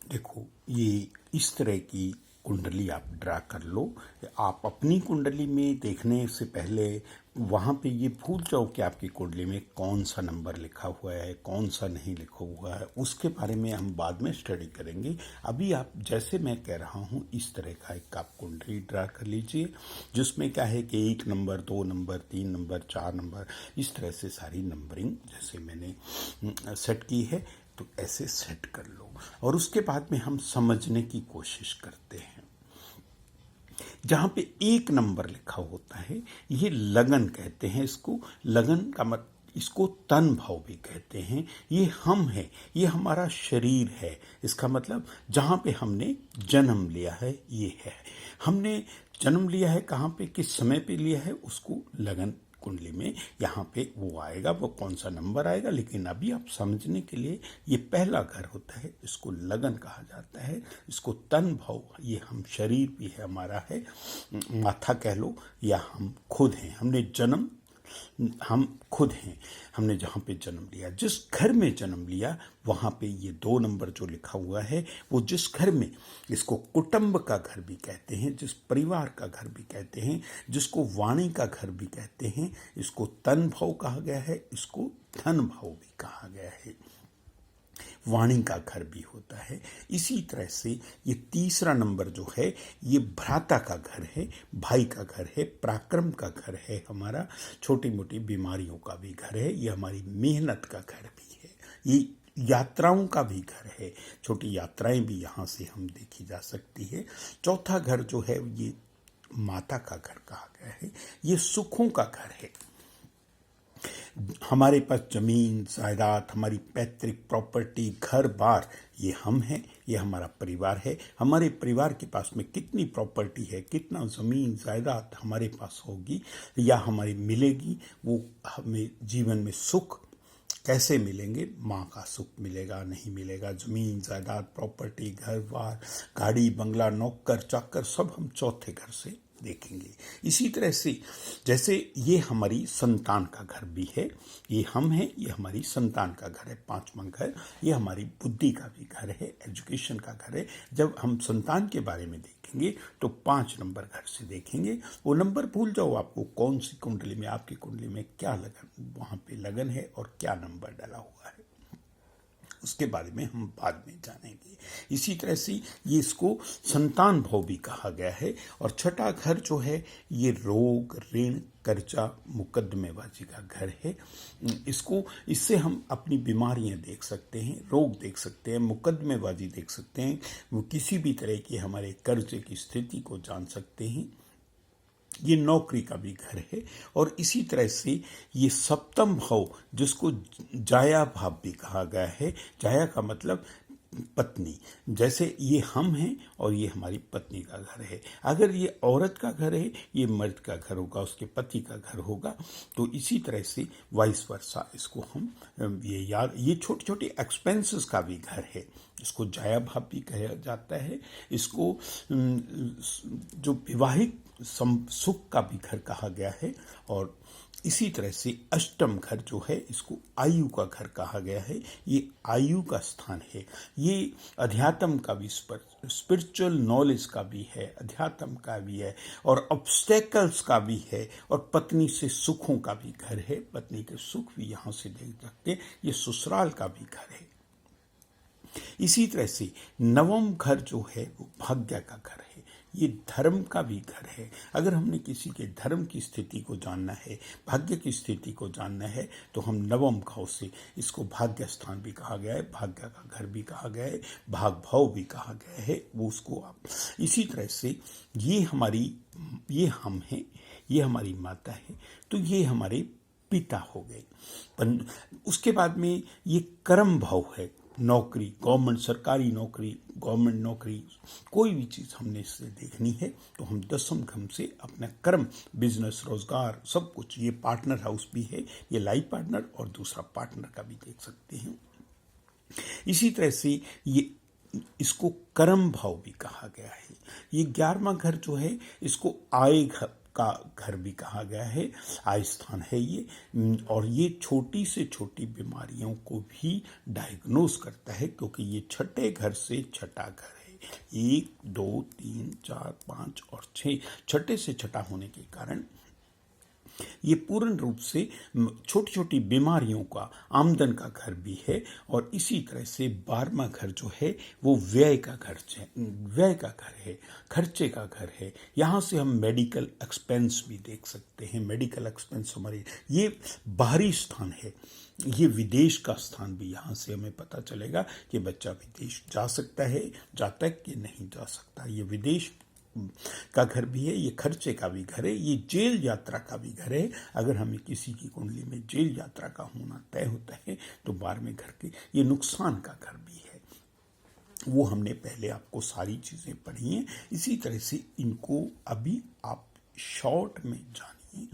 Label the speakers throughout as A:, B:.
A: देखो, ये इस तरह की कुंडली आप ड्रा कर लो। आप अपनी कुंडली में देखने से पहले वहाँ पे ये भूल जाओ कि आपकी कुंडली में कौन सा नंबर लिखा हुआ है, कौन सा नहीं लिखा हुआ है। उसके बारे में हम बाद में स्टडी करेंगे। अभी आप जैसे मैं कह रहा हूँ इस तरह का एक आप कुंडली ड्रा कर लीजिए, जिसमें क्या है कि 1 नंबर, 2 नंबर, 3 नंबर, 4 नंबर, इस तरह से सारी नंबरिंग जैसे मैंने सेट की है, तो ऐसे सेट कर लो। और उसके बाद में हम समझने की कोशिश करते हैं। जहां पे 1 नंबर लिखा होता है, ये लगन कहते हैं इसको। लगन का मतलब, इसको तन भाव भी कहते हैं। ये हम है, ये हमारा शरीर है। इसका मतलब जहां पे हमने जन्म लिया है, ये है। हमने जन्म लिया है कहाँ पे, किस समय पे लिया है, उसको लगन कुंडली में यहाँ पे वो आएगा, वो कौन सा नंबर आएगा। लेकिन अभी आप समझने के लिए, ये पहला घर होता है, इसको लगन कहा जाता है। इसको तन भाव, ये हम शरीर भी है, हमारा है, माथा कह लो, या हम खुद हैं। हम खुद हैं। हमने जहाँ पे जन्म लिया, जिस घर में जन्म लिया, वहाँ पे ये 2 नंबर जो लिखा हुआ है, वो जिस घर में, इसको कुटुंब का घर भी कहते हैं, जिस परिवार का घर भी कहते हैं, जिसको वाणी का घर भी कहते हैं, इसको तन भाव कहा गया है, इसको धन भाव भी कहा गया है। वाणी का घर भी होता है। इसी तरह से ये तीसरा नंबर जो है, ये भ्राता का घर है, भाई का घर है, पराक्रम का घर है हमारा, छोटी मोटी बीमारियों का भी घर है, ये हमारी मेहनत का घर भी है, ये यात्राओं का भी घर है। छोटी यात्राएं भी यहाँ से हम देखी जा सकती है। चौथा घर जो है, ये माता का घर कहा गया है, ये सुखों का घर है। हमारे पास जमीन जायदाद, हमारी पैतृक प्रॉपर्टी, घर बार, ये हम हैं, ये हमारा परिवार है। हमारे परिवार के पास में कितनी प्रॉपर्टी है, कितना ज़मीन जायदाद हमारे पास होगी या हमारी मिलेगी, वो हमें जीवन में सुख कैसे मिलेंगे। माँ का सुख मिलेगा, नहीं मिलेगा, ज़मीन जायदाद, प्रॉपर्टी, घर बार, गाड़ी बंगला, नौकर चाकर, सब हम चौथे घर से देखेंगे। इसी तरह से जैसे ये हमारी संतान का घर भी है, ये हम हैं, ये हमारी संतान का घर है। 5वां घर, ये हमारी बुद्धि का भी घर है, एजुकेशन का घर है। जब हम संतान के बारे में देखेंगे तो 5 नंबर घर से देखेंगे। वो नंबर भूल जाओ, आपको कौन सी कुंडली में, आपकी कुंडली में क्या लगन, वहाँ पे लगन है और क्या नंबर डाला हुआ है, उसके बारे में हम बाद में जानेंगे। इसी तरह से ये इसको संतान भाव भी कहा गया है। और छठा घर जो है, ये रोग, ऋण, कर्जा, मुकदमेबाजी का घर है। इससे हम अपनी बीमारियां देख सकते हैं, रोग देख सकते हैं, मुकदमेबाजी देख सकते हैं, वो किसी भी तरह की हमारे कर्जे की स्थिति को जान सकते हैं। ये नौकरी का भी घर है। और इसी तरह से ये सप्तम भाव, जिसको जाया भाव भी कहा गया है। जाया का मतलब पत्नी, जैसे ये हम हैं और ये हमारी पत्नी का घर है। अगर ये औरत का घर है, ये मर्द का घर होगा, उसके पति का घर होगा। तो इसी तरह से वाइस वर्सा, इसको हम ये छोटे छोटे एक्सपेंसेस का भी घर है, इसको जाया भाव भी कहा जाता है। इसको जो विवाहिक सुख का भी घर कहा गया है। और इसी तरह से अष्टम घर जो है, इसको आयु का घर कहा गया है। ये आयु का स्थान है। ये अध्यात्म का भी, स्पिरिचुअल नॉलेज का भी है, अध्यात्म का भी है, और ऑब्स्टेकल्स का भी है, और पत्नी से सुखों का भी घर है। पत्नी के सुख भी यहाँ से देख सकते हैं। ये ससुराल का भी घर है। इसी तरह से नवम घर जो है, वो भाग्य का घर है। ये धर्म का भी घर है। अगर हमने किसी के धर्म की स्थिति को जानना है, भाग्य की स्थिति को जानना है, तो हम नवम भाव से, इसको भाग्य स्थान भी कहा गया है, भाग्य का घर भी कहा गया है, भाग भाव भी कहा गया है, वो उसको आप इसी तरह से, ये हम हैं, ये हमारी माता है, तो ये हमारे पिता हो गए। उसके बाद में ये कर्म भाव है। नौकरी, गवर्नमेंट, सरकारी नौकरी, गवर्नमेंट नौकरी, कोई भी चीज़ हमने इससे देखनी है, तो हम 10वें घर से अपना कर्म, बिजनेस, रोजगार, सब कुछ, ये पार्टनर हाउस भी है, ये लाइफ पार्टनर और दूसरा पार्टनर का भी देख सकते हैं। इसी तरह से ये इसको कर्म भाव भी कहा गया है। ये 11वां घर जो है, इसको आय का घर भी कहा गया है, आय स्थान है ये। और ये छोटी से छोटी बीमारियों को भी डायग्नोस करता है, क्योंकि ये छठे घर से छठा घर है। 1, 2, 3, 4, 5 और 6, छठे से छठा होने के कारण ये पूर्ण रूप से छोटी छोटी बीमारियों का, आमदन का घर भी है। और इसी तरह से 12वां घर जो है वो व्यय का घर है, व्यय का घर है, खर्चे का घर है। यहाँ से हम मेडिकल एक्सपेंस भी देख सकते हैं। मेडिकल एक्सपेंस हमारे ये बाहरी स्थान है, ये विदेश का स्थान भी। यहाँ से हमें पता चलेगा कि बच्चा विदेश जा सकता है, जाता है कि नहीं जा सकता। ये विदेश का घर भी है, ये खर्चे का भी घर है, ये जेल यात्रा का भी घर है। अगर हमें किसी की कुंडली में जेल यात्रा का होना तय होता है तो 12वें घर के ये नुकसान का घर भी है। वो हमने पहले आपको सारी चीजें पढ़ी हैं। इसी तरह से इनको अभी आप शॉर्ट में जानिए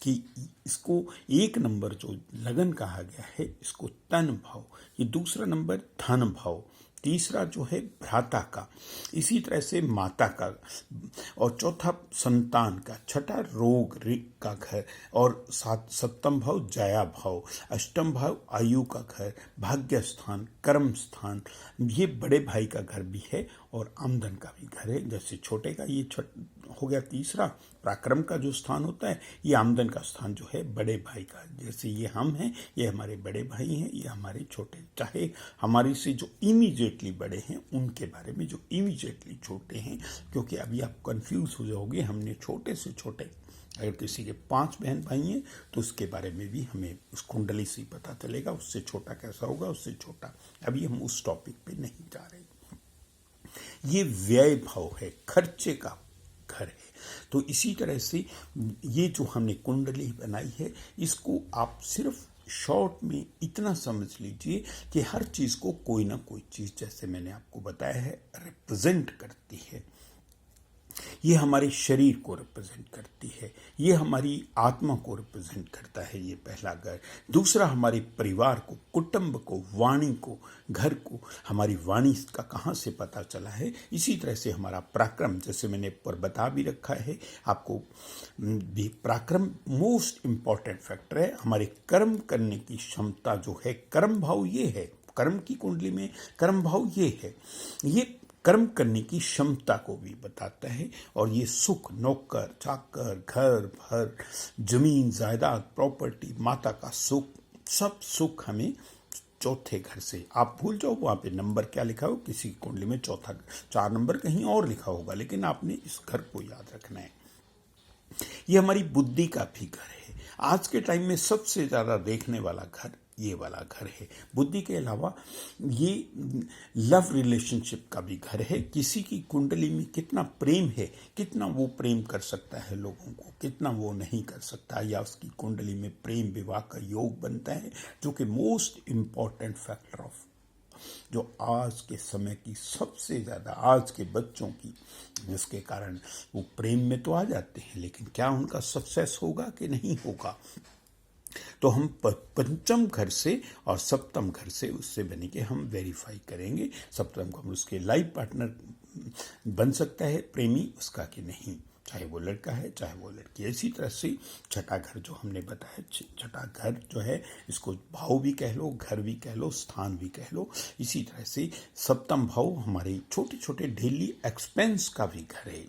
A: कि इसको 1 नंबर जो लगन कहा गया है, इसको तन भाव, ये दूसरा नंबर धन भाव, तीसरा जो है भ्राता का, इसी तरह से माता का, और चौथा संतान का, छठा रोग का घर, और सप्तम भाव जया भाव, अष्टम भाव आयु का घर, भाग्य स्थान, कर्म स्थान, ये बड़े भाई का घर भी है, और आमदन का भी घर है। जैसे छोटे का ये हो गया तीसरा, पराक्रम का जो स्थान होता है, ये आमदन का स्थान जो है बड़े भाई का। जैसे ये हम हैं, ये हमारे बड़े भाई हैं, ये हमारे छोटे, चाहे हमारे से जो इमीडिएटली बड़े हैं उनके बारे में, जो इमीडिएटली छोटे हैं, क्योंकि अभी आप कंफ्यूज हो जाओगे। हमने छोटे से छोटे, अगर किसी के 5 बहन भाई हैं तो उसके बारे में भी हमें उस कुंडली से पता चलेगा, उससे छोटा कैसा होगा, उससे छोटा। अभी हम उस टॉपिक पे नहीं जा रहे। ये व्यय भाव है, खर्चे का घर है। तो इसी तरह से ये जो हमने कुंडली बनाई है, इसको आप सिर्फ शॉर्ट में इतना समझ लीजिए कि हर चीज को कोई ना कोई चीज, जैसे मैंने आपको बताया है, रिप्रेजेंट करती है। ये हमारे शरीर को रिप्रेजेंट करती है, ये हमारी आत्मा को रिप्रेजेंट करता है, ये पहला घर। दूसरा हमारे परिवार को, कुटुंब को, वाणी को, घर को। हमारी वाणी का कहाँ से पता चला है, इसी तरह से हमारा पराक्रम, जैसे मैंने पर बता भी रखा है आपको भी, पराक्रम मोस्ट इंपॉर्टेंट फैक्टर है। हमारे कर्म करने की क्षमता जो है, कर्म भाव ये है, कर्म की कुंडली में कर्म भाव ये है, ये कर्म करने की क्षमता को भी बताता है। और ये सुख, नौकर चाकर, घर भर, जमीन जायदाद, प्रॉपर्टी, माता का सुख, सब सुख हमें चौथे घर से। आप भूल जाओ वहां पे नंबर क्या लिखा हो, किसी कुंडली में चौथा 4 नंबर कहीं और लिखा होगा, लेकिन आपने इस घर को याद रखना है। ये हमारी बुद्धि का भी घर है। आज के टाइम में सबसे ज्यादा देखने वाला घर ये वाला घर है। बुद्धि के अलावा ये लव रिलेशनशिप का भी घर है। किसी की कुंडली में कितना प्रेम है, कितना वो प्रेम कर सकता है लोगों को, कितना वो नहीं कर सकता, या उसकी कुंडली में प्रेम विवाह का योग बनता है, जो कि मोस्ट इम्पॉर्टेंट फैक्टर ऑफ, जो आज के समय की सबसे ज्यादा, आज के बच्चों की, जिसके कारण वो प्रेम में तो आ जाते हैं, लेकिन क्या उनका सक्सेस होगा कि नहीं होगा। तो हम पंचम घर से और सप्तम घर से उससे बने के हम वेरीफाई करेंगे। सप्तम घर उसके लाइफ पार्टनर बन सकता है, प्रेमी उसका कि नहीं, चाहे वो लड़का है चाहे वो लड़की है। इसी तरह से छठा घर जो हमने बताया, छठा घर जो है, इसको भाव भी कह लो, घर भी कह लो, स्थान भी कह लो। इसी तरह से सप्तम भाव हमारे छोटे छोटे डेली एक्सपेंस का भी घर है।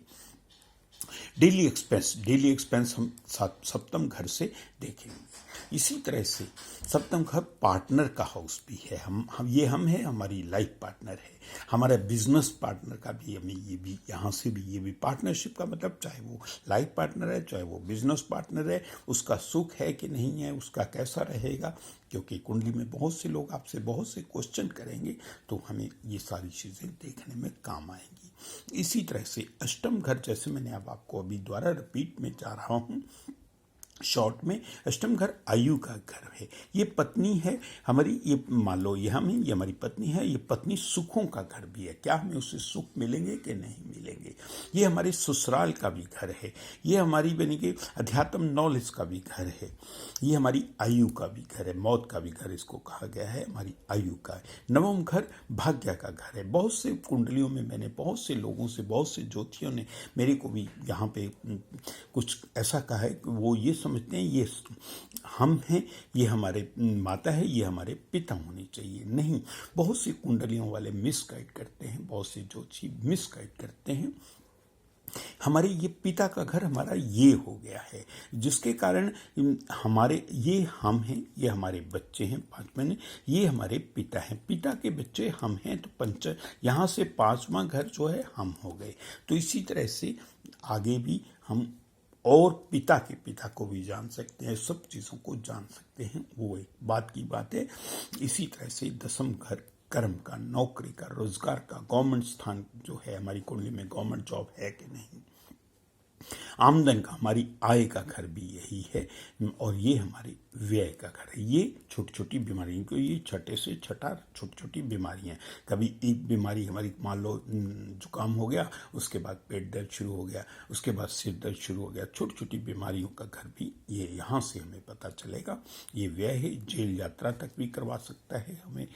A: डेली एक्सपेंस हम सप्तम घर से देखेंगे। इसी तरह से सप्तम घर पार्टनर का हाउस भी है। हम है, हमारी लाइफ पार्टनर है, हमारा बिजनेस पार्टनर का भी, हमें ये भी यहाँ से भी, ये भी पार्टनरशिप का मतलब, चाहे वो लाइफ पार्टनर है चाहे वो बिजनेस पार्टनर है, उसका सुख है कि नहीं है, उसका कैसा रहेगा, क्योंकि कुंडली में बहुत से लोग आपसे बहुत से क्वेश्चन करेंगे, तो हमें ये सारी चीजें देखने में काम आएंगी। इसी तरह से अष्टम घर, जैसे मैंने अब आपको अभी दोबारा रिपीट में जा रहा हूं, शॉर्ट में अष्टम घर आयु का घर है। ये पत्नी है हमारी, ये मान लो ये हम हैं, ये हमारी पत्नी है। ये पत्नी सुखों का घर भी है। क्या हमें उससे सुख मिलेंगे कि नहीं मिलेंगे। ये हमारे ससुराल का भी घर है। ये हमारी यानी कि अध्यात्म नॉलेज का भी घर है। ये हमारी आयु का भी घर है। मौत का भी घर इसको कहा गया है, हमारी आयु का है। नवम घर भाग्य का घर है। बहुत से कुंडलियों में मैंने बहुत से लोगों से, बहुत से ज्योतिषियों ने मेरे को भी यहाँ पे कुछ ऐसा कहा है कि वो ये समझते हैं ये हम हैं, ये हमारे माता है, ये हमारे पिता होने चाहिए। नहीं, बहुत सी कुंडलियों वाले मिसगाइड करते हैं, बहुत से ज्योतिषी मिसगाइड करते हैं। हमारे ये पिता का घर हमारा ये हो गया है, जिसके कारण हमारे ये हम हैं, ये हमारे बच्चे हैं 5 महीने, ये हमारे पिता हैं, पिता के बच्चे हम हैं। तो पंच यहाँ से 5वां घर जो है हम हो गए। तो इसी तरह से आगे भी हम और पिता के पिता को भी जान सकते हैं, सब चीज़ों को जान सकते हैं। वो एक बात की बात है। इसी तरह से 10वां घर कर्म का, नौकरी का, रोजगार का, गवर्नमेंट स्थान जो है, हमारी कुंडली में गवर्नमेंट जॉब है कि नहीं, आमदन का, हमारी आय का घर भी यही है। और ये हमारी व्यय का घर है। ये छोटी छोटी बीमारियों को, ये छठे से छठा छोटी छोटी बीमारियां। कभी एक बीमारी हमारी मान लो जुकाम हो गया, उसके बाद पेट दर्द शुरू हो गया, उसके बाद सिर दर्द शुरू हो गया। छोटी छोटी बीमारियों का घर भी ये यहाँ से हमें पता चलेगा। ये व्यय है। जेल यात्रा तक भी करवा सकता है, हमें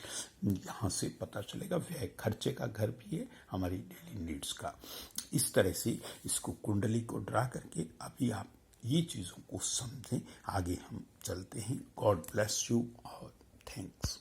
A: यहाँ से पता चलेगा। व्यय खर्चे का घर भी है, हमारी डेली नीड्स का। इस तरह से इसको कुंडली को ड्रा करके अभी आप ये चीज़ों को समझें। आगे हम चलते हैं। गॉड ब्लेस यू और थैंक्स।